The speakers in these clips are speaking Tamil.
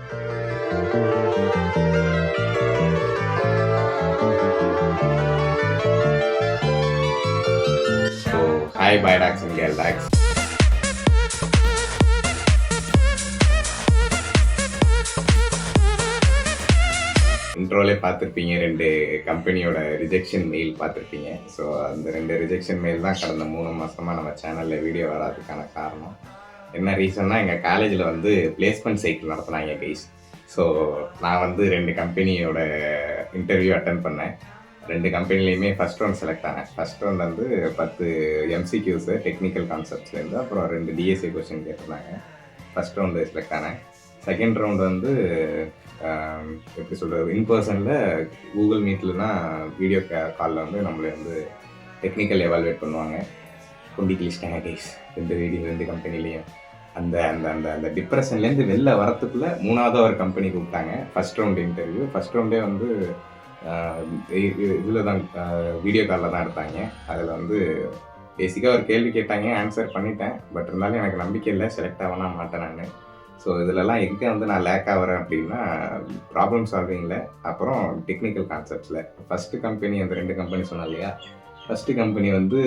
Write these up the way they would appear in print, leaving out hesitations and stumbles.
So, hi, Bidax and Geldax. இன்ட்ரோலே பார்த்துருப்பீங்க, 2 கம்பெனியோட ரிஜெக்ஷன் மெயில் பார்த்துருப்பீங்க. ஸோ அந்த 2 ரிஜெக்ஷன் மெயில் தான் கடந்த 3 மாதமாக நம்ம சேனலில் வீடியோ வராதுக்கான காரணம். என்ன ரீசன்னா, எங்கள் காலேஜில் வந்து பிளேஸ்மெண்ட் சைக்கிள் நடத்துனாங்க கைஸ். ஸோ நான் வந்து 2 கம்பெனியோட இன்டர்வியூ அட்டன் பண்ணேன். 2 கம்பெனிலையுமே ஃபஸ்ட் ரவுண்ட் செலக்ட் ஆனேன். ஃபஸ்ட் ரவுண்ட் வந்து 10 எம்சிக்யூஸு டெக்னிக்கல் கான்செப்ட்ஸ்லேருந்து, அப்புறம் 2 டிஎஸ்சி கொஸ்டின் கேட்டிருந்தாங்க. ஃபஸ்ட் ரவுண்டு செலக்ட் ஆனேன். செகண்ட் ரவுண்டு வந்து எப்படி சொல்கிறது, இன்பர்சனில் கூகுள் மீட்லனா வீடியோ காலில் வந்து நம்மளை வந்து டெக்னிக்கல் எவால்வேட் பண்ணுவாங்க. குண்டி கிழிச்சிட்டாங்க கைஸ் 2 கம்பெனிலையும். அந்த அந்த அந்த அந்த டிப்ரெஷன்லேருந்து வெளில வரத்துக்குள்ளே 3வது ஒரு கம்பெனி கூப்பிட்டாங்க. First round interview. ஃபஸ்ட் ரவுண்டே வந்து இதில் தான் வீடியோ காலில் தான் எடுத்தாங்க. அதில் வந்து பேசிக்காக ஒரு கேள்வி கேட்டாங்க, ஆன்சர் பண்ணிட்டேன். பட் இருந்தாலும் எனக்கு நம்பிக்கை இல்லை, செலக்ட் ஆகனா மாட்டேன் நான். ஸோ இதிலலாம் எங்கே வந்து நான் லேக் ஆகிறேன் அப்படின்னா, ப்ராப்ளம் சால்விங்கில், அப்புறம் டெக்னிக்கல் கான்செப்ட்ஸில். ஃபஸ்ட்டு கம்பெனி, அந்த 2 கம்பெனி சொன்னேன் இல்லையா, ஃபஸ்ட்டு கம்பெனி வந்து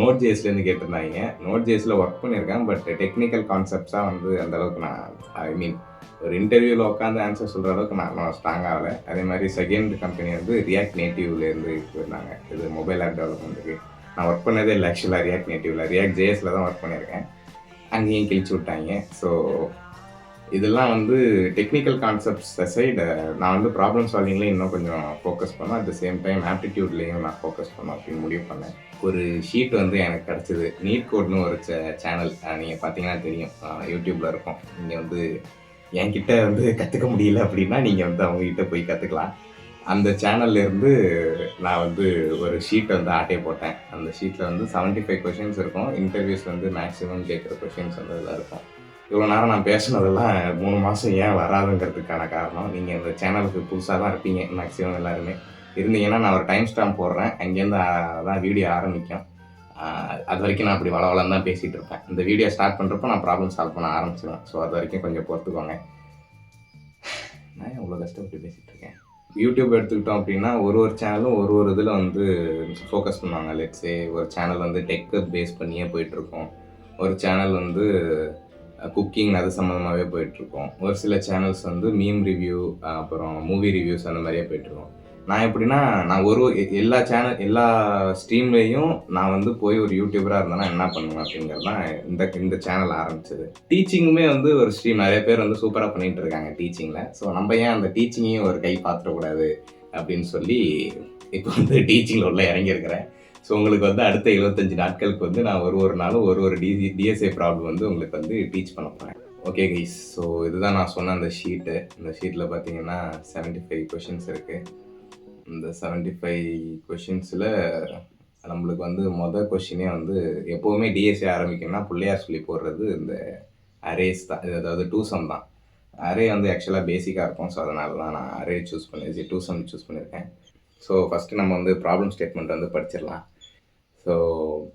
நோட் ஜேஸ்லேருந்து கேட்டிருந்தாங்க. நோட் ஜேஸில் ஒர்க் பண்ணியிருக்கேன், பட் டெக்னிக்கல் கான்செப்ட்ஸாக வந்து அந்தளவுக்கு நான் ஒரு இன்டர்வியூவில் உட்காந்து ஆன்சர் சொல்கிற அளவுக்கு நான் ஸ்ட்ராங் ஆகலை. அதே மாதிரி செகண்ட் கம்பெனி வந்து ரியாக்ட் நேட்டிவ்லேருந்து போயிருந்தாங்க. இது மொபைல் ஆப் டெவலப்மெண்ட்டுக்கு. நான் ஒர்க் பண்ணதே இல்லை ஆக்சுவலாக ரியாக்ட் நேட்டிவில், ரியாக்ட் ஜேஎஸில் தான் ஒர்க் பண்ணியிருக்கேன். அங்கேயும் கிழிச்சு விட்டாங்க. ஸோ இதெல்லாம் வந்து டெக்னிக்கல் கான்செப்ட்ஸ் அசைடு, நான் வந்து ப்ராப்ளம் சால்விங்லேயும் இன்னும் கொஞ்சம் ஃபோக்கஸ் பண்ணேன். அட் த சேம் டைம் ஆப்டிடியூட்லேயும் நான் ஃபோக்கஸ் பண்ணேன் அப்படின்னு முடிவு பண்ணேன். ஒரு ஷீட் வந்து எனக்கு கிடச்சிது. நீட் கோட்னு ஒரு சேனல், நீங்கள் பார்த்தீங்கன்னா தெரியும், யூடியூப்பில் இருக்கும். நீங்கள் வந்து என்கிட்ட வந்து கற்றுக்க முடியல அப்படின்னா நீங்கள் வந்து அவங்ககிட்ட போய் கற்றுக்கலாம். அந்த சேனல்லேருந்து நான் வந்து ஒரு ஷீட்டை வந்து ஆட்டே போட்டேன். அந்த ஷீட்டில் வந்து 75 கொஷின்ஸ் இருக்கும். இன்டர்வியூஸ் வந்து மேக்ஸிமம் கேட்குற கொஷின்ஸ் வந்து இதில் இருக்கும். இவ்வளோ நேரம் நான் பேசுனதெல்லாம் 3 மாதம் ஏன் வராதுங்கிறதுக்கான காரணம், நீங்கள் இந்த சேனலுக்கு புதுசாக தான் இருப்பீங்க மேக்ஸிமம் எல்லாருமே. இருந்தீங்கன்னா நான் ஒரு டைம் ஸ்டாம்ப் போடுறேன், அங்கேருந்து தான் வீடியோ ஆரம்பிக்கும். அது வரைக்கும் நான் அப்படி வளவலன்னு தான் பேசிகிட்டு இருப்பேன். இந்த வீடியோ ஸ்டார்ட் பண்ணுறப்போ நான் ப்ராப்ளம் சால்வ் பண்ண ஆரம்பிச்சிடுவேன். ஸோ அது வரைக்கும் கொஞ்சம் பொறுத்துக்கோங்க. நான் இவ்வளோ கஷ்டப்பட்டு பேசிகிட்டு இருக்கேன். யூடியூப் எடுத்துக்கிட்டோம் அப்படின்னா, ஒரு சேனலும் ஒரு இதில் வந்து ஃபோக்கஸ் பண்ணுவாங்க. லெட்ஸே ஒரு சேனல் வந்து டெக்கை பேஸ் பண்ணியே போயிட்டுருக்கோம். ஒரு சேனல் வந்து குக்கிங் அது சம்மந்தமாகவே போயிட்டுருக்கோம். ஒரு சில சேனல்ஸ் வந்து மீம் ரிவ்யூ, அப்புறம் மூவி ரிவ்யூஸ் அந்த மாதிரியே போயிட்டுருக்கோம். நான் எப்படின்னா, நான் எல்லா ஸ்ட்ரீம்லேயும் நான் வந்து போய் ஒரு யூடியூபராக இருந்தேன்னா என்ன பண்ணுவேன் அப்படிங்கிறது தான் இந்த சேனல் ஆரம்பிச்சது. டீச்சிங்குமே வந்து ஒரு ஸ்ட்ரீம், நிறைய பேர் வந்து சூப்பராக பண்ணிகிட்டு இருக்காங்க டீச்சிங்கில். ஸோ நம்ம ஏன் அந்த டீச்சிங்கையும் ஒரு கை பார்த்துடக்கூடாது அப்படின்னு சொல்லி இப்போ வந்து டீச்சிங்கில் உள்ள இறங்கியிருக்கிறேன். ஸோ உங்களுக்கு வந்து அடுத்த 75 நாட்களுக்கு வந்து நான் ஒரு நாளும் ஒரு டிஎஸ்ஏ ப்ராப்ளம் வந்து உங்களுக்கு வந்து டீச் பண்ண போகிறேன். ஓகே கைஸ், ஸோ இதுதான் நான் சொன்ன அந்த ஷீட்டு. இந்த ஷீட்டில் பார்த்தீங்கன்னா 75 கொஷின்ஸ் இருக்குது. இந்த 75 கொஷின்ஸில் நம்மளுக்கு வந்து கொஷினே வந்து எப்போவுமே டிஎஸ்ஏ ஆரம்பிக்கணும்னா பிள்ளையார் சொல்லி போடுறது இந்த அரேஸ் தான். அதாவது 2 சம் தான். அரே வந்து ஆக்சுவலாக பேசிக்காக இருக்கும். ஸோ அதனால தான் நான் அரே சூஸ் 2 சம் சூஸ் பண்ணியிருக்கேன். ஸோ ஃபஸ்ட்டு நம்ம வந்து ப்ராப்ளம் ஸ்டேட்மெண்ட் வந்து படிச்சிடலாம். ஸோ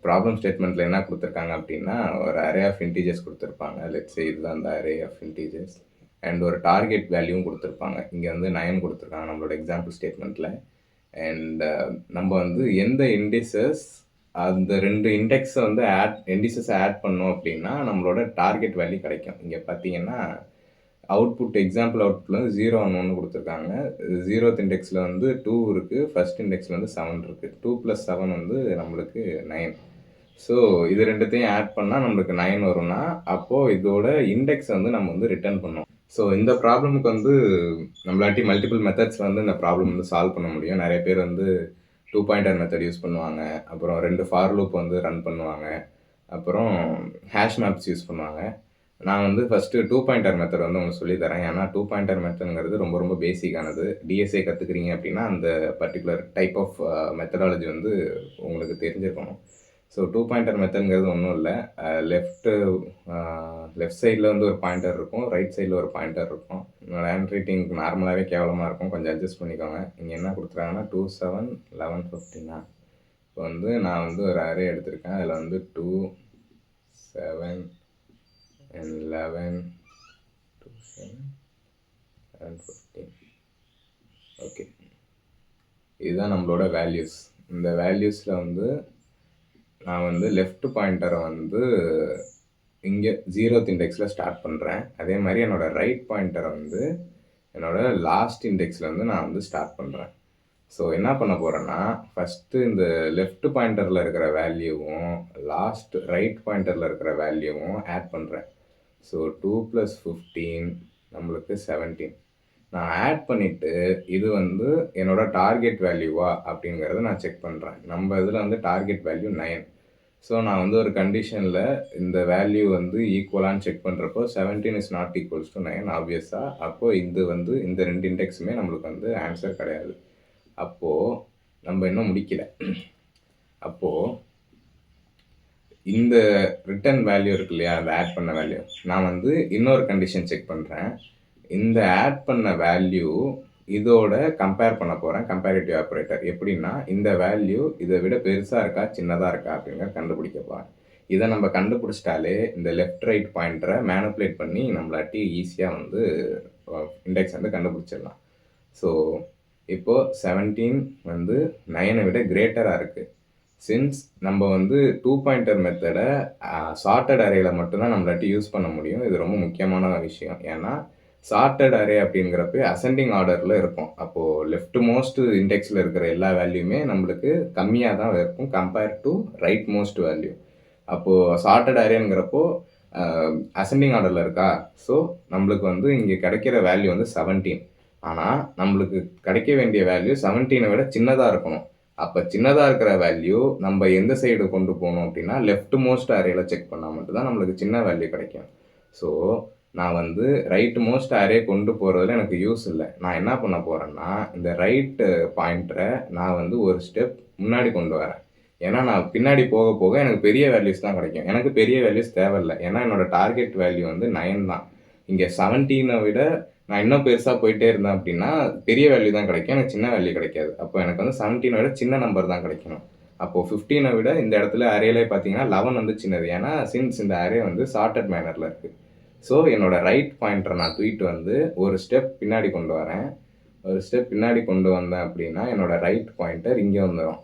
ப்ராப்ளம் ஸ்டேட்மெண்ட்டில் என்ன கொடுத்துருக்காங்க அப்படின்னா, ஒரு அரே ஆஃப் இன்டீஜர்ஸ் கொடுத்துருப்பாங்க. லெட்ஸ் சே இதுதான் அந்த அரே ஆஃப் இன்டீஜர்ஸ். அண்ட் ஒரு டார்கெட் வேல்யூவும் கொடுத்துருப்பாங்க. இங்கே வந்து 9 கொடுத்துருக்காங்க நம்மளோட எக்ஸாம்பிள் ஸ்டேட்மெண்ட்டில். அண்ட் நம்ம வந்து எந்த இண்டிசஸ், அந்த 2 இண்டெக்ஸை வந்து இண்டிசஸை ஆட் பண்ணோம் அப்படின்னா நம்மளோட டார்கெட் வேல்யூ கிடைக்கும். இங்கே பார்த்தீங்கன்னா எக்ஸாம்பிள் அவுட்புட்டில் வந்து 0 and 1 கொடுத்துருக்காங்க. 0th இண்டெக்ஸில் வந்து 2 இருக்குது, ஃபஸ்ட் இண்டெக்ஸில் வந்து 7 இருக்குது. 2 + 7 வந்து நம்மளுக்கு 9. ஸோ இது 2த்தையும் ஆட் பண்ணால் நம்மளுக்கு 9 வரும்னா, அப்போது இதோட இண்டெக்ஸ் வந்து நம்ம வந்து ரிட்டர்ன் பண்ணோம். ஸோ இந்த ப்ராப்ளமுக்கு வந்து நம்மளாட்டி மல்டிபிள் மெத்தட்ஸ் வந்து இந்த ப்ராப்ளம் வந்து சால்வ் பண்ண முடியும். நிறைய பேர் வந்து 2 பாயிண்டர் மெத்தட் யூஸ் பண்ணுவாங்க, அப்புறம் 2 ஃபார் லூப் வந்து ரன் பண்ணுவாங்க, அப்புறம் ஹேஷ் மேப்ஸ் யூஸ் பண்ணுவாங்க. நான் வந்து ஃபஸ்ட்டு 2 பாயிண்டர் மெத்தட் வந்து உங்களுக்கு சொல்லித்தரேன். ஏன்னா 2 பாயிண்டர் மெத்தட்ங்கிறது ரொம்ப பேசிக்கானது. டிஎஸ்ஏ கற்றுக்குறீங்க அப்படின்னா அந்த பர்டிகுலர் டைப் ஆஃப் மெத்தடாலஜி வந்து உங்களுக்கு தெரிஞ்சிருக்கணும். ஸோ 2 பாயிண்டர் மெத்தட்ங்கிறது ஒன்றும் இல்லை. லெஃப்ட் சைடில் வந்து ஒரு பாயிண்டர் இருக்கும், ரைட் சைடில் ஒரு பாயிண்டர் இருக்கும். என்னோடய ஹேண்ட் ரைட்டிங் நார்மலாகவே கேவலமாக இருக்கும், கொஞ்சம் அட்ஜஸ்ட் பண்ணிக்கோங்க. இங்கே என்ன கொடுத்துருக்காங்கன்னா 2, 7, 11, 15. இப்போ வந்து நான் வந்து ஒரு அரே எடுத்திருக்கேன். அதில் வந்து 2, 7 and 11, 2, 7 15. ஓகே, இதுதான் நம்மளோட வேல்யூஸ். இந்த வேல்யூஸில் வந்து நான் வந்து லெஃப்ட் பாயிண்டரை வந்து இங்கே 0th இண்டெக்ஸில் ஸ்டார்ட் பண்ணுறேன். அதே மாதிரி என்னோடய ரைட் பாயிண்டரை வந்து என்னோடய லாஸ்ட் இண்டெக்ஸில் வந்து நான் வந்து ஸ்டார்ட் பண்ணுறேன். ஸோ என்ன பண்ண போகிறேன்னா, ஃபஸ்ட்டு இந்த லெஃப்ட் பாயிண்டரில் இருக்கிற வேல்யூவும் லாஸ்ட் ரைட் பாயிண்டரில் இருக்கிற வேல்யூவும் ஆட் பண்ணுறேன். ஸோ 2 + 15 நம்மளுக்கு 17. நான் ஆட் பண்ணிவிட்டு இது வந்து என்னோடய டார்கெட் வேல்யூவா அப்படிங்கிறத நான் செக் பண்ணுறேன். நம்ம இதில் வந்து டார்கெட் வேல்யூ 9. ஸோ நான் வந்து ஒரு கண்டிஷனில் இந்த வேல்யூ வந்து ஈக்குவலான்னு செக் பண்ணுறப்போ 17 இஸ் நாட் ஈக்குவல்ஸ் டு 9 ஆப்வியஸாக. அப்போது இது வந்து இந்த 2 இண்டெக்ஸுமே நம்மளுக்கு வந்து ஆன்சர் கிடையாது. அப்போது நம்ம இன்னும் முடிக்கல. அப்போது இந்த ரிட்டர்ன் வேல்யூ இருக்கு இல்லையா, அந்த ஆட் பண்ண வேல்யூ, நான் வந்து இன்னொரு கண்டிஷன் செக் பண்ணுறேன். இந்த ஆட் பண்ண வேல்யூ இதோட கம்பேர் பண்ண போகிறேன். கம்பேரிட்டிவ் ஆப்ரேட்டர் எப்படின்னா, இந்த வேல்யூ இதை விட பெருசாக இருக்கா சின்னதாக இருக்கா அப்படிங்கிற கண்டுபிடிக்க போகிறேன். இதை நம்ம கண்டுபிடிச்சிட்டாலே இந்த லெஃப்ட் ரைட் பாயிண்டரை மேனிப்புலேட் பண்ணி நம்மளாட்டி ஈஸியாக வந்து இண்டெக்ஸ் வந்து கண்டுபிடிச்சிடலாம். ஸோ இப்போது 17 வந்து 9 விட கிரேட்டராக இருக்குது. சின்ஸ் நம்ம வந்து 2 பாயிண்டர் மெத்தடை சார்ட்டட் அரேயில் மட்டும்தான் நம்மளாட்டி யூஸ் பண்ண முடியும். இது ரொம்ப முக்கியமான விஷயம். ஏன்னா சார்ட்டட் அரே அப்படிங்கிறப்ப அசெண்டிங் ஆர்டரில் இருக்கும். அப்போது லெஃப்ட் மோஸ்ட் இண்டெக்ஸில் இருக்கிற எல்லா வேல்யூமே நம்மளுக்கு கம்மியாக தான் இருக்கும் compare to right most value. அப்போது சார்ட்டட் அரேங்கிறப்போ அசெண்டிங் ஆர்டரில் இருக்கா. ஸோ நம்மளுக்கு வந்து இங்கே கிடைக்கிற வேல்யூ வந்து 17. ஆனால் நம்மளுக்கு கிடைக்க வேண்டிய வேல்யூ 17 விட சின்னதாக இருக்கணும். அப்போ சின்னதாக இருக்கிற வேல்யூ நம்ம எந்த சைடு கொண்டு போகணும் அப்படின்னா, லெஃப்ட் மோஸ்ட் அரேயில் செக் பண்ணால் மட்டும்தான் நம்மளுக்கு சின்ன வேல்யூ கிடைக்கும். ஸோ நான் வந்து ரைட் மோஸ்ட் அரே கொண்டு போகிறதுல எனக்கு யூஸ் இல்லை. நான் என்ன பண்ண போகிறேன்னா, இந்த ரைட்டு பாயிண்டரை நான் வந்து ஒரு ஸ்டெப் முன்னாடி கொண்டு வரேன். ஏன்னா நான் பின்னாடி போக போக எனக்கு பெரிய வேல்யூஸ் தான் கிடைக்கும். எனக்கு பெரிய வேல்யூஸ் தேவையில்லை. ஏன்னா என்னோடய டார்கெட் வேல்யூ வந்து 9 தான். இங்கே 17 விட நான் இன்னும் பெருசாக போயிட்டே இருந்தேன் அப்படின்னா பெரிய வேல்யூ தான் கிடைக்கும், எனக்கு சின்ன வேல்யூ கிடைக்காது. அப்போ எனக்கு வந்து 17 விட சின்ன நம்பர் தான் கிடைக்கணும். அப்போது 15 விட இந்த இடத்துல அரேலே பார்த்தீங்கன்னா 11 வந்து சின்னது. ஏன்னா சின்ஸ் இந்த அரே வந்து சார்ட்டட் மேனரில் இருக்குது. ஸோ என்னோடய ரைட் பாயிண்டரை நான் தூக்கிட்டு வந்து ஒரு ஸ்டெப் பின்னாடி கொண்டு வரேன். ஒரு ஸ்டெப் பின்னாடி கொண்டு வந்தேன் அப்படின்னா என்னோடய ரைட் பாயிண்டர் இங்கே வந்துடும்.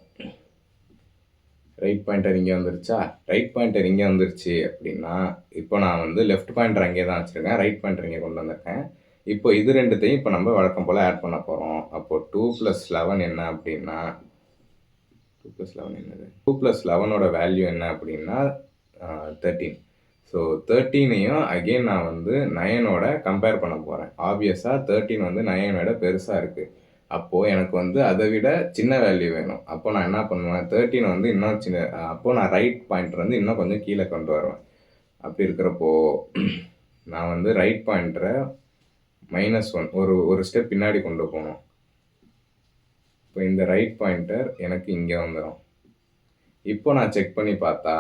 ரைட் பாயிண்டர் இங்கே வந்துருச்சா? ரைட் பாயிண்டர் இங்கே வந்துருச்சு அப்படின்னா இப்போ நான் வந்து லெஃப்ட் பாயிண்டர் அங்கே தான் வச்சுருக்கேன், ரைட் பாயிண்டர் இங்கே கொண்டு வந்திருக்கேன். இப்போ இது ரெண்டுத்தையும் இப்போ நம்ம வழக்கம் போல் ஆட் பண்ண போகிறோம். அப்போது 2 + 11 என்ன அப்படின்னா, 2 + 11 என்னது, 2 + 11ஓட வேல்யூ என்ன அப்படின்னா 13. ஸோ 13ஐயும் அகெயின் நான் வந்து 9ஓட கம்பேர் பண்ண போகிறேன். ஆப்வியஸாக 13 வந்து 9 விட பெருசாக இருக்குது. அப்போது எனக்கு வந்து அதை விட சின்ன வேல்யூ வேணும். அப்போ நான் என்ன பண்ணுவேன், 13 வந்து இன்னும் சின்ன, அப்போது நான் ரைட் பாயிண்டர் வந்து இன்னும் கொஞ்சம் கீழே கொண்டு வருவேன். அப்படி இருக்கிறப்போ நான் வந்து ரைட் பாயிண்டரை -1 ஒரு ஸ்டெப் பின்னாடி கொண்டு போகணும். இப்போ இந்த ரைட் பாயிண்டர் எனக்கு இங்கே வந்துடும். இப்போ நான் செக் பண்ணி பார்த்தா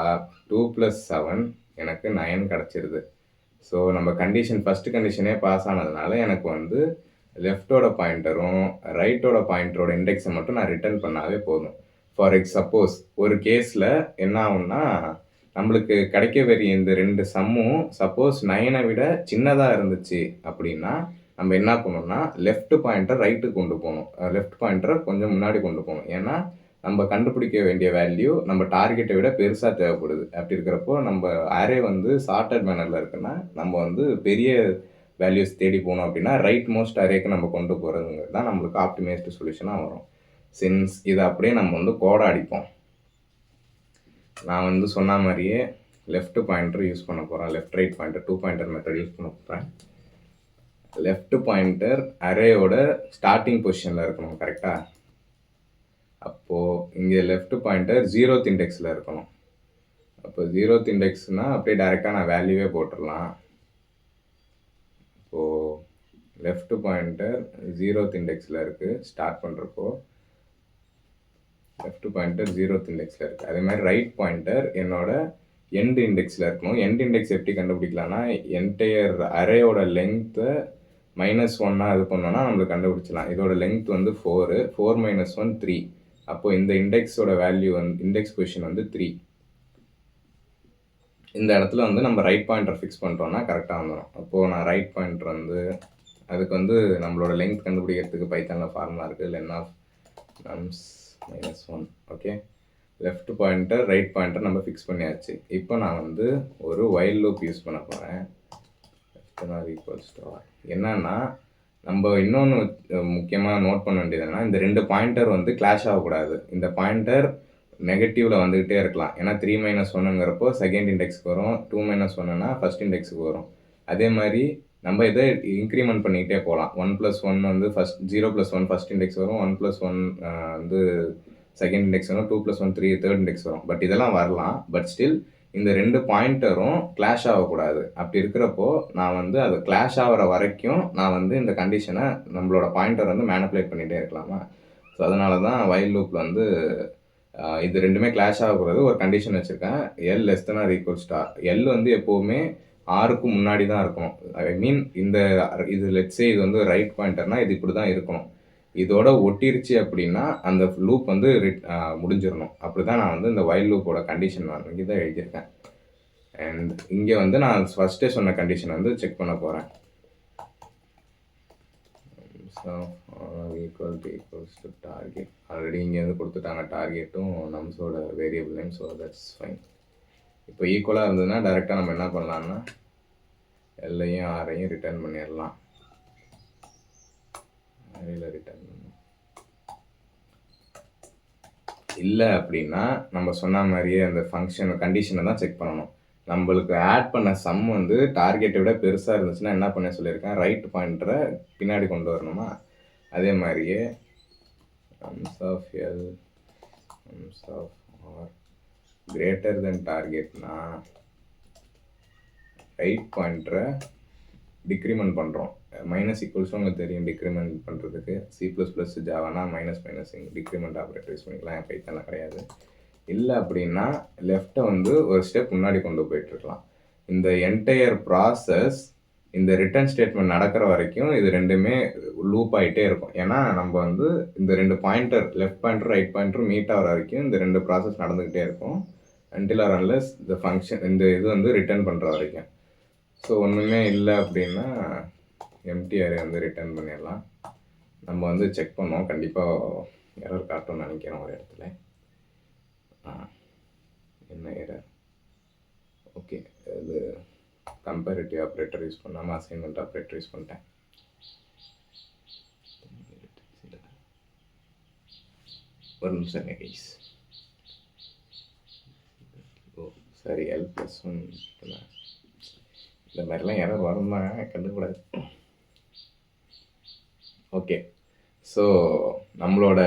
2 + 7 எனக்கு 9 கிடச்சிருது. ஸோ நம்ம கண்டிஷன் ஃபஸ்ட்டு கண்டிஷனே பாஸ் ஆனதுனால எனக்கு வந்து லெஃப்டோட பாயிண்டரும் ரைட்டோட பாயிண்டரோட இண்டெக்ஸை மட்டும் நான் ரிட்டர்ன் பண்ணாவே போதும். ஃபார் சப்போஸ் ஒரு கேஸில் என்ன ஆகும்னா, நம்மளுக்கு கிடைக்க வேண்டிய இந்த 2 சம்மும் சப்போஸ் 9 விட சின்னதாக இருந்துச்சு அப்படின்னா நம்ம என்ன பண்ணணும்னா லெஃப்ட் பாயிண்டர் ரைட்டுக்கு கொண்டு போகணும், லெஃப்ட் பாயிண்டரை கொஞ்சம் முன்னாடி கொண்டு போகணும். ஏன்னா நம்ம கண்டுபிடிக்க வேண்டிய வேல்யூ நம்ம டார்கெட்டை விட பெருசாக தேவைப்படுது. அப்படி இருக்கிறப்போ நம்ம அரே வந்து சார்ட்டட் மேனரில் இருக்குன்னா நம்ம வந்து பெரிய வேல்யூஸ் தேடி போகணும் அப்படின்னா ரைட் மோஸ்ட் அரேக்கு நம்ம கொண்டு போகிறதுங்கிறது தான் நம்மளுக்கு ஆப்டிமைஸ்டு சொல்யூஷனாக வரும். சின்ஸ் இதை அப்படியே நம்ம வந்து கோடை அடிப்போம். நான் வந்து சொன்ன மாதிரியே லெஃப்ட் பாயிண்டர் யூஸ் பண்ண போகிறேன், left right pointer 2 pointer method use பண்ண போகிறேன். லெஃப்ட் பாயிண்டர் அரேயோட ஸ்டார்டிங் பொசிஷனில் இருக்கணும் கரெக்டாக. அப்போது இங்கே லெஃப்ட் பாயிண்டர் 0th இண்டெக்ஸில் இருக்கணும். அப்போ 0th இண்டெக்ஸ்னால் அப்படியே டைரெக்டாக நான் வேல்யூவே போட்டுடலாம். இப்போது லெஃப்ட் பாயிண்டர் 0th இண்டெக்ஸில் இருக்குது. ஸ்டார்ட் பண்ணுறப்போ லெஃப்ட் பாயிண்டர் 0th இண்டெக்ஸில் இருக்குது. அதே மாதிரி ரைட் பாயிண்டர் என்னோட எண்ட் இண்டெக்ஸில் இருக்கணும். எண்ட் இண்டெக்ஸ் எப்படி கண்டுபிடிக்கலாம்னா, என்டையர் அரேயோட லெங்க்த்தை -1 இது பண்ணோன்னா நம்மளுக்கு கண்டுபிடிச்சலாம். இதோட லெங்க் வந்து 4 - 1 3. அப்போது இந்த இண்டெக்ஸோட வேல்யூ வந்து இண்டெக்ஸ் பொசிஷன் வந்து 3. இந்த இடத்துல வந்து நம்ம ரைட் பாயிண்டர் ஃபிக்ஸ் பண்ணுறோன்னா கரெக்டாக வந்துடும். அப்போது நான் ரைட் பாயிண்டர் வந்து அதுக்கு வந்து நம்மளோட லெங்த் கண்டுபிடிக்கிறதுக்கு பைத்தானில் ஃபார்முலா இருக்குது. Len of nums -1. Okay, left pointer right pointer நம்ம ஃபிக்ஸ் பண்ணியாச்சு. இப்போ நான் வந்து ஒரு வைல் லூப் யூஸ் பண்ண போகிறேன். என்னன்னா நம்ம இன்னொன்று முக்கியமாக நோட் பண்ண வேண்டியது என்னன்னா, இந்த 2 பாயிண்டர் வந்து கிளாஷ் ஆகக்கூடாது. இந்த பாயிண்டர் நெகட்டிவில் வந்துக்கிட்டே இருக்கலாம். ஏன்னா 3 - 1ங்கிறப்போ செகண்ட் இண்டெக்ஸுக்கு வரும், 2 - 1னா ஃபஸ்ட் இண்டெக்ஸுக்கு வரும். அதே மாதிரி நம்ம இதை இன்க்ரிமெண்ட் பண்ணிக்கிட்டே போகலாம். 1 + 1 வந்து 0 + 1 ஃபஸ்ட் இண்டெக்ஸ் வரும், 1 + 1 வந்து செகண்ட் இண்டெக்ஸ் வரும், 2 + 1 3 தேர்ட் இண்டெக்ஸ் வரும். பட் இதெல்லாம் வரலாம். பட் ஸ்டில் இந்த 2 பாயிண்டரும் கிளாஷ் ஆகக்கூடாது. அப்படி இருக்கிறப்போ நான் வந்து அது கிளாஷ் ஆகிற வரைக்கும் நான் வந்து இந்த கண்டிஷனை நம்மளோட பாயிண்டர் வந்து மேனிப்புலேட் பண்ணிகிட்டே இருக்கலாமா. ஸோ அதனால தான் வைல் லூப்பில் வந்து இது ரெண்டுமே கிளாஷ் ஆகக்கூடாது ஒரு கண்டிஷன் வச்சுருக்கேன். L <= L வந்து எப்போவுமே ஆருக்கு முன்னாடி தான் இருக்கணும். ஐ மீன் இது லெட்ஸே இது வந்து ரைட் பாயிண்டர்னா இது இப்படி தான் இருக்கணும். இதோட ஒட்டிருச்சு அப்படின்னா அந்த லூப் வந்து முடிஞ்சிடணும். அப்படி தான் நான் வந்து இந்த வைல் லூப்போட கண்டிஷன் நான் இங்கே தான் எழுதியிருக்கேன். அண்ட் இங்கே வந்து நான் ஃபஸ்ட்டே சொன்ன கண்டிஷன் வந்து செக் பண்ண போகிறேன். டார்கெட் ஆல்ரெடி இங்கே வந்து கொடுத்துட்டாங்க, டார்கெட்டும் நம்ஸோட variable name. So that's fine. இப்போ ஈக்குவலாக இருந்ததுன்னா டைரெக்டாக நம்ம என்ன பண்ணலாம்னா எல்லையும் ஆரையும் ரிட்டர்ன் பண்ணிடலாம். அரையில் ரிட்டர்ன் பண்ணணும். இல்லை அப்படின்னா நம்ம சொன்ன மாதிரியே அந்த ஃபங்க்ஷன் கண்டிஷனை தான் செக் பண்ணணும். நம்மளுக்கு ஆட் பண்ண சம் வந்து டார்கெட்டை விட பெருசாக இருந்துச்சுன்னா என்ன பண்ண சொல்லியிருக்கேன், ரைட் பாயிண்டரை பின்னாடி கொண்டு வரணுமா. அதே மாதிரியே sums of L sums of R greater than டார்கெட்னா ரைட் பாயிண்டரை டிக்ரிமெண்ட் பண்ணுறோம். மைனஸ் ஈக்குவல்ஸும் உங்களுக்கு தெரியும் டிக்ரிமெண்ட் பண்ணுறதுக்கு. C++ ஜாவானா மைனஸ் டிக்ரிமெண்ட் ஆப்ரேட்டர் யூஸ் பண்ணிக்கலாம். என் பைத்தானில் கிடையாது. இல்லை அப்படின்னா லெஃப்ட்டை வந்து ஒரு ஸ்டெப் முன்னாடி கொண்டு போயிட்டுருக்கலாம். இந்த என்டையர் ப்ராசஸ் இந்த ரிட்டர்ன் ஸ்டேட்மெண்ட் நடக்கிற வரைக்கும் இது ரெண்டுமே லூப் ஆகிட்டே இருக்கும். ஏன்னா நம்ம வந்து இந்த 2 pointer left pointer right pointer meet ஆகிற வரைக்கும் இந்த 2 ப்ராசஸ் நடந்துக்கிட்டே இருக்கும். அன்டில் ஆர் அன்லெஸ் இந்த ஃபங்க்ஷன் இந்த இது வந்து ரிட்டர்ன் பண்ணுற வரைக்கும். ஸோ ஒன்றுமே இல்லை அப்படின்னா எம்டி அரே வந்து ரிட்டர்ன் பண்ணிடலாம். நம்ம வந்து செக் பண்ணோம், கண்டிப்பாக எரர் காட்டும்னு நினைக்கிறோம் ஒரு இடத்துல. என்ன எரர்? ஓகே, இது கம்பேரிட்டிவ் ஆப்ரேட்டர் யூஸ் பண்ணாமல் அசைன்மெண்ட் ஆப்ரேட்டர் யூஸ் பண்ணிட்டேன். ஒரு நிமிஷம் கைஸ். ஓ சரி, L+1 இந்த மாதிரிலாம் எரர் வரும் தான், கண்டுக்கூடாது. ஓகே, ஸோ நம்மளோட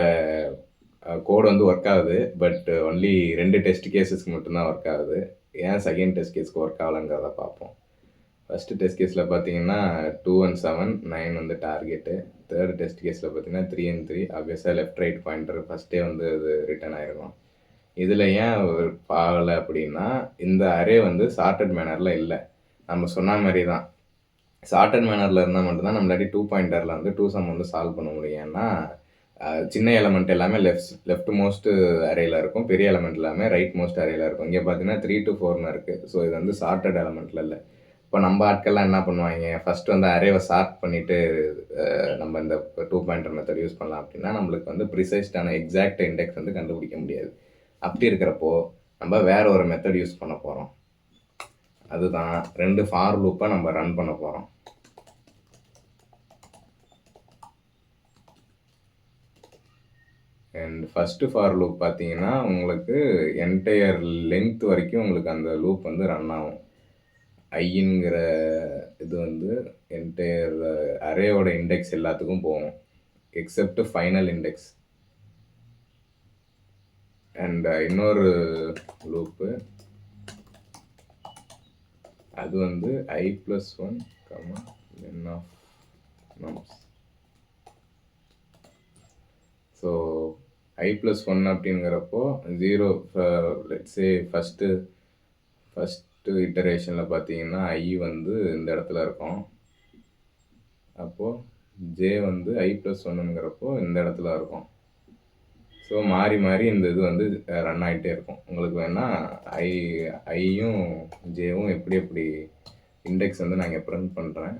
கோடு வந்து ஒர்க் ஆகுது. பட் ஒன்லி 2 டெஸ்ட் கேஸஸ்க்கு மட்டும்தான் ஒர்க் ஆகுது. ஏன் செகண்ட் டெஸ்ட் கேஸ்க்கு ஒர்க் ஆகலைங்கிறத பார்ப்போம். ஃபஸ்ட்டு டெஸ்ட் கேஸில் பார்த்தீங்கன்னா 2 and 7 9 வந்து டார்கெட்டு. தேர்ட் டெஸ்ட் கேஸில் பார்த்தீங்கன்னா 3 and 3 ஆப்வியஸாக லெஃப்ட் ரைட் பாயிண்டர் ஃபஸ்ட்டே வந்து அது ரிட்டர்ன் ஆகிருக்கும். இதில் ஏன் ஆகலை அப்படின்னா இந்த அரே வந்து சார்ட்டட் மேனரில் இல்லை. நம்ம சொன்ன மாதிரி தான் சார்ட்டட் மேனரில் இருந்தால் மட்டும்தான் நம்மளாட்டி 2 பாயிண்டரில் வந்து 2 சம் வந்து சால்வ் பண்ண முடியும். ஏன்னா சின்ன எலமெண்ட் எல்லாமே லெஃப்ட் மோஸ்ட் அரேயில் இருக்கும், பெரிய எலமெண்ட் எல்லாமே ரைட் மோஸ்ட் அரேயில் இருக்கும். இங்கே பார்த்தீங்கன்னா 3 to 4ன்னு இருக்குது. ஸோ இது வந்து சார்ட்டட் எலமெண்ட்டில் இல்லை. இப்போ நம்ம ஆட்கள்லாம் என்ன பண்ணுவாங்க, ஃபஸ்ட்டு வந்து அரேவை சார்ட் பண்ணிவிட்டு நம்ம இந்த 2 பாயிண்டர் மெத்தட் யூஸ் பண்ணலாம். அப்படின்னா நம்மளுக்கு வந்து ப்ரிசைஸ்டான எக்ஸாக்ட் இண்டெக்ஸ் வந்து கண்டுபிடிக்க முடியாது. அப்படி இருக்கிறப்போ நம்ம வேற ஒரு மெத்தட் யூஸ் பண்ண போகிறோம். அதுதான் 2 ஃபார் லூப்பை நம்ம ரன் பண்ண போகிறோம். அண்ட் ஃபஸ்ட்டு ஃபார் லூப் பார்த்தீங்கன்னா உங்களுக்கு என்டையர் லென்த் வரைக்கும் உங்களுக்கு அந்த லூப் வந்து ரன் ஆகும். ஐங்கிற இது வந்து என்டையர் அரேயோட இண்டெக்ஸ் எல்லாத்துக்கும் போகும் எக்ஸப்ட் ஃபைனல் இண்டெக்ஸ். அண்ட் இன்னொரு லூப்பு அது வந்து I+1, ln of nums. So I+1 அப்படிங்கிறப்போ 0 லெட்ஸே ஃபஸ்ட்டு இட்டரேஷனில் பார்த்தீங்கன்னா I வந்து இந்த இடத்துல இருக்கும். அப்போது J வந்து I+1ங்கிறப்போ இந்த இடத்துல இருக்கும். ஸோ மாறி மாறி இந்த இது வந்து ரன் ஆகிட்டே இருக்கும். உங்களுக்கு வேணால் ஐயும் ஜேவும் எப்படி இண்டெக்ஸ் வந்து நான் இங்கே ப்ரிண்ட் பண்ணுறேன்.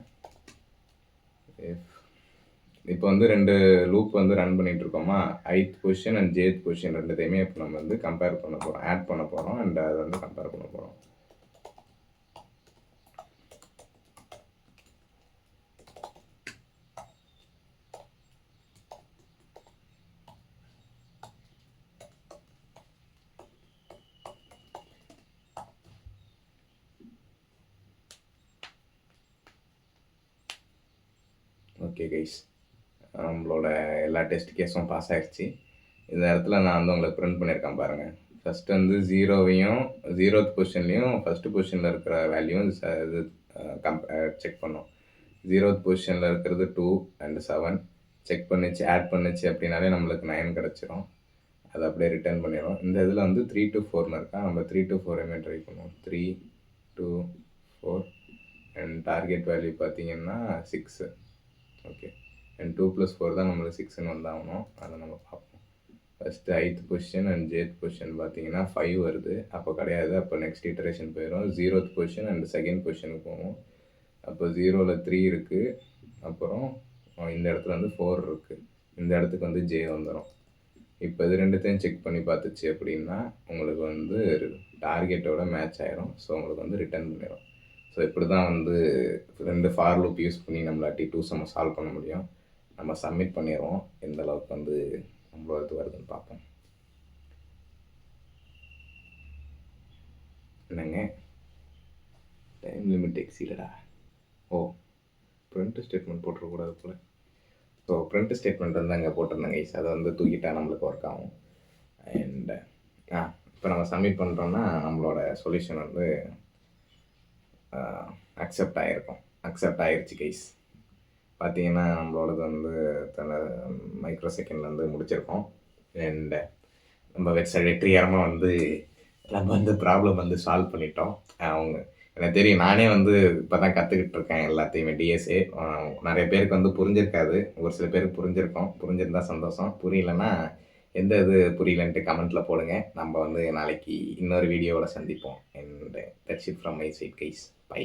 இப்போ வந்து 2 லூப் வந்து ரன் பண்ணிட்டு இருக்கோமா, ஐத் பொசிஷன் அண்ட் ஜேத் பொசிஷன் 2த்தையுமே இப்போ நம்ம வந்து கம்பேர் பண்ண போறோம். ஆட் பண்ண போறோம் அண்ட் அத வந்து கம்பேர் பண்ண போறோம். ஓகே கைஸ், நம்மளோட எல்லா டெஸ்ட் கேஸும் பாஸ் ஆயிடுச்சு. இந்த இடத்துல நான் வந்து உங்களுக்கு பிரிண்ட் பண்ணியிருக்கேன் பாருங்கள். ஃபஸ்ட்டு வந்து 0வையும் 0th பொசிஷன்லேயும் ஃபஸ்ட்டு பொசிஷனில் இருக்கிற வேல்யூவும் இது செக் பண்ணோம். 0th பொசிஷனில் இருக்கிறது 2 அண்ட் 7 செக் பண்ணிச்சு, ஆட் பண்ணிச்சு அப்படின்னாலே நம்மளுக்கு 9 கிடச்சிரும். அதை அப்படியே ரிட்டர்ன் பண்ணிடுவோம். இந்த இதில் வந்து 3 to 4ன்னு இருக்கா, நம்ம 3 to 4 ட்ரை பண்ணுவோம். 3 2 4 அண்ட் டார்கெட் வேல்யூ பார்த்தீங்கன்னா 6. ஓகே, அண்ட் 2 + 4 தான் நம்மளுக்கு 6ன்னு வந்தாகணும். அதை நம்ம பார்ப்போம். ஃபஸ்ட்டு ஐத் பொசிஷன் அண்ட் ஜேத் பொசிஷன் பார்த்தீங்கன்னா 5 வருது. அப்போ கிடையாது, அப்போ நெக்ஸ்ட் இட்டரேஷன் போயிடும். 0th பொசிஷன் அண்ட் செகண்ட் பொசிஷனுக்கு போவோம். அப்போ 0ல் 3 இருக்குது. அப்புறம் இந்த இடத்துல வந்து 4 இருக்குது. இந்த இடத்துக்கு வந்து ஜே வந்துடும். இப்போ இது 2த்தையும் செக் பண்ணி பார்த்துச்சு அப்படின்னா உங்களுக்கு வந்து டார்கெட்டோட மேட்ச் ஆயிரும். ஸோ உங்களுக்கு வந்து ரிட்டர்ன் பண்ணிடும். ஸோ இப்படி தான் வந்து 2 ஃபார் லூப் யூஸ் பண்ணி நம்மளாட்டி 2 சம் சால்வ் பண்ண முடியும். நம்ம சப்மிட் பண்ணிடுவோம். எந்த அளவுக்கு வந்து நம்மளோட இது வருதுன்னு பார்ப்போம். என்னங்க டைம் லிமிட் எக்ஸீடடா. ஓ, பிரிண்ட் ஸ்டேட்மெண்ட் போட்டுறக்கூடாது போல். ஸோ பிரிண்ட் ஸ்டேட்மெண்ட் வந்து அங்கே போட்டிருந்தேங்க கைஸ், அதை வந்து தூக்கிட்டா நம்மளுக்கு ஒர்க் ஆகும். அண்ட் இப்போ நம்ம சப்மிட் பண்ணுறோன்னா நம்மளோட சொல்யூஷன் வந்து அக்செப்ட் ஆகிருச்சு கைஸ். பார்த்தீங்கன்னா நம்மளோடது வந்து மைக்ரோ செகண்டில் வந்து முடிச்சிருக்கோம். அண்ட் நம்ம வெற்றிகரமாக வந்து நம்ம வந்து ப்ராப்ளம் வந்து சால்வ் பண்ணிட்டோம். எனக்கு தெரியும், நானே வந்து இப்போ தான் கற்றுக்கிட்டு இருக்கேன் எல்லாத்தையுமே. டிஎஸ்ஏ நிறைய பேருக்கு வந்து புரிஞ்சிருக்காது, ஒரு சில பேருக்கு புரிஞ்சிருக்கோம். புரிஞ்சிருந்தா சந்தோஷம், புரியலன்னா எந்த இது புரியலன்ட்டு கமெண்ட்டில் போடுங்க. நம்ம வந்து நாளைக்கு இன்னொரு வீடியோவோட சந்திப்போம். And that's it from my side guys. By.